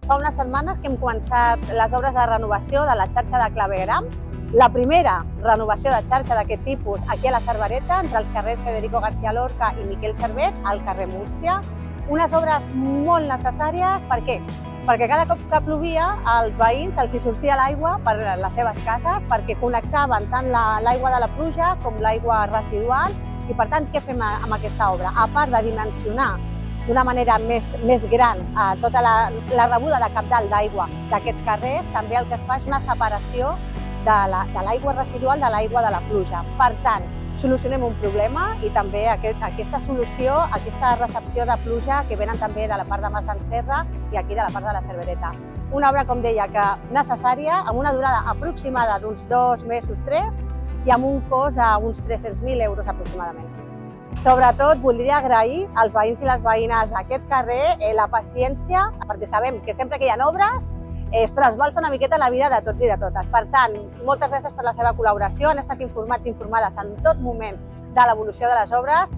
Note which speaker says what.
Speaker 1: Fa unes setmanes que hem començat les obres de renovació de la xarxa de clavegueram, la primera renovació de xarxa d'aquest tipus aquí a la Cervereta, entre els carrers Federico García Lorca i Miquel Servet, al carrer Múrcia. Unes obres molt necessàries, per què? Perquè cada cop que plovia als veïns els hi sortia l'aigua per les seves cases, perquè connectaven tant l'aigua de la pluja com l'aigua residual. I per tant, què fem amb aquesta obra? A part de dimensionar d'una manera més gran tota la rebuda de cabdal d'aigua d'aquests carrers, també el que es fa és una separació de l'aigua residual de l'aigua de la pluja. Per tant, solucionem un problema i també aquesta solució, aquesta recepció de pluja que venen també de la part de Mas d'en Serra i aquí de la part de la Cervereta. Una obra, com deia, que necessària, amb una durada aproximada d'uns 2 mesos, 3, i amb un cost d'uns 300.000 euros aproximadament. Sobretot voldria agrair als veïns i les veïnes d'aquest carrer la paciència, perquè sabem que sempre que hi ha obres es trasbalsa una miqueta la vida de tots i de totes. Per tant, moltes gràcies per la seva col·laboració, han estat informats i informades en tot moment de l'evolució de les obres.